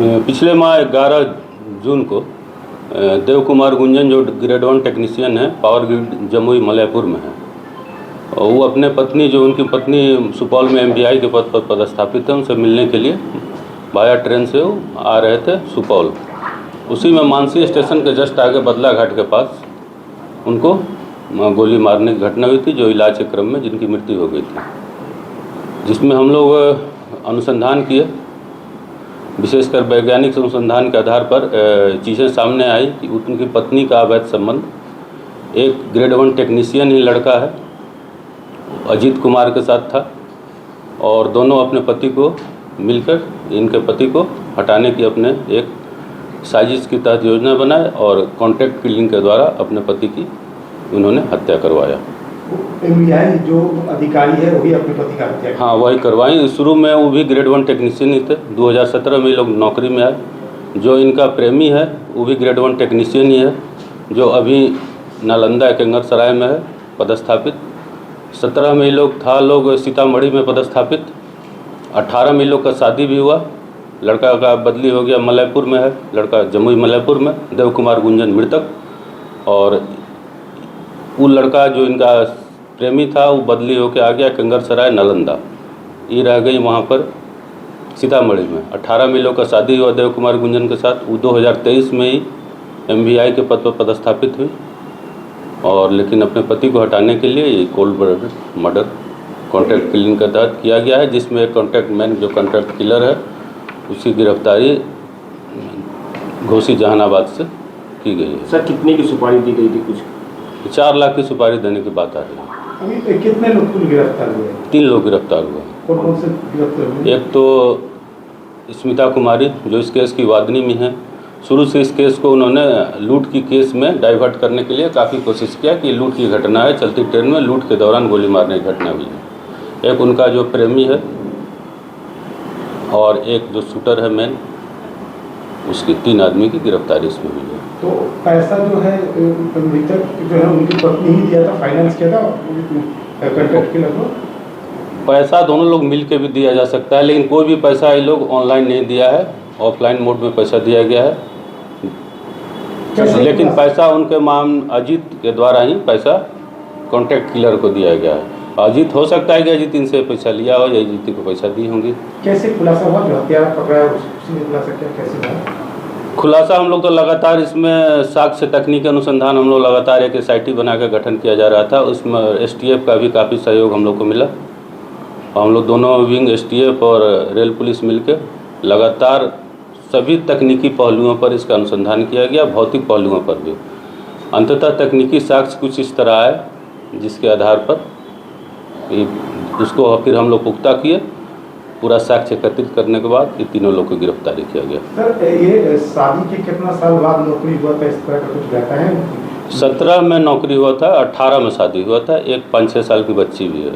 पिछले माह 11 जून को देव कुमार गुंजन जो ग्रेड 1 टेक्नीशियन है पावर ग्रिड जमुई मलयपुर में है, और वो अपने पत्नी जो उनकी पत्नी सुपौल में MBI के पद पर पदस्थापित है, उनसे मिलने के लिए वाया ट्रेन से वो आ रहे थे सुपौल। उसी में मानसी स्टेशन के जस्ट आगे बदला घाट के पास उनको गोली मारने की घटना हुई थी, जो इलाज के क्रम में जिनकी मृत्यु हो गई थी, जिसमें हम लोग अनुसंधान किए। विशेषकर वैज्ञानिक अनुसंधान के आधार पर चीज़ें सामने आई कि उनकी पत्नी का अवैध संबंध एक ग्रेड 1 टेक्नीशियन ही लड़का है अजीत कुमार के साथ था, और दोनों अपने पति को मिलकर इनके पति को हटाने की अपने एक साजिश की तहत योजना बनाए और कॉन्ट्रैक्ट किलिंग के द्वारा अपने पति की उन्होंने हत्या करवाया। MBI जो अधिकारी है वही अपने पति का हत्या? हाँ, वही करवाई। शुरू में वो भी ग्रेड 1 टेक्नीशियन ही थे। 2017 में ये लोग नौकरी में आए। जो इनका प्रेमी है वो भी ग्रेड 1 टेक्नीशियन ही है, जो अभी नालंदा केंगरसराय में है पदस्थापित। 17 में ये लोग सीतामढ़ी में पदस्थापित। 18 में ये लोग का शादी भी हुआ। लड़का का बदली हो गया, मलयपुर में है, लड़का जमुई मलयपुर में, देव कुमार गुंजन मृतक। और वो लड़का जो इनका प्रेमी था वो बदली होकर आ गया केंगरसराय नालंदा, ये रह गई वहाँ पर सीतामढ़ी में। 18 में लोग का शादी हुआ देव कुमार गुंजन के साथ। वो 2023 में ही MBI के पद पर पदस्थापित हुई, और लेकिन अपने पति को हटाने के लिए ये cold blooded murder contract killing के तहत किया गया है, जिसमें एक कॉन्ट्रैक्ट मैन जो कॉन्ट्रैक्ट किलर है उसकी गिरफ्तारी घोसी जहानाबाद से की गई है। सर, कितने की सुपारी दी गई थी? कुछ 4 लाख की सुपारी देने की बात आ रही है। अभी कितने लोग गिरफ्तार हुए? 3 लोग गिरफ्तार हुए। कौन से गिरफ्तार हुए? एक तो स्मिता कुमारी जो इस केस की वादनी में है। शुरू से इस केस को उन्होंने लूट की केस में डाइवर्ट करने के लिए काफ़ी कोशिश किया कि लूट की घटना है, चलती ट्रेन में लूट के दौरान गोली मारने की घटना हुई है। एक उनका जो प्रेमी है और एक जो शूटर है मेन, उसकी 3 आदमी की गिरफ्तारी इसमें हुई है। तो पैसा जो है मृतक जो है उनकी पत्नी ही दिया था, फाइनेंस किया था कॉन्ट्रैक्ट किलर को? पैसा दोनों लोग मिल के भी दिया जा सकता है, लेकिन कोई भी पैसा ये लोग ऑनलाइन नहीं दिया है, ऑफलाइन मोड में पैसा दिया गया है। लेकिन पैसा उनके माम अजीत के द्वारा ही पैसा कॉन्ट्रैक्ट किलर को दिया गया है। अजीत हो सकता है कि अजीत इनसे पैसा लिया हो या अजीत को पैसा दी होंगी। कैसे खुलासा हुआ जो हत्यारा पकड़ा है उसने खुलासा किया, कैसे हुआ खुलासा? हम लोग तो लगातार इसमें साक्ष्य तकनीकी अनुसंधान हम लोग लगातार एक SIT बना कर गठन किया जा रहा था। उसमें STF का भी काफ़ी सहयोग हम लोग को मिला, और हम लोग दोनों विंग STF और रेल पुलिस मिलकर लगातार सभी तकनीकी पहलुओं पर इसका अनुसंधान किया गया, भौतिक पहलुओं पर भी। अंततः तकनीकी साक्ष्य कुछ इस तरह आए जिसके आधार पर उसको फिर हम लोग पुख्ता किए। पूरा साक्ष्य एकत्रित करने के बाद ये 3 लोग को गिरफ्तारी किया गया। सर, ये शादी के कितना साल बाद नौकरी हुआ था, इस तरह का कुछ रहता है? 17 में नौकरी हुआ था, 18 में शादी हुआ था, एक 5-6 साल की बच्ची भी है।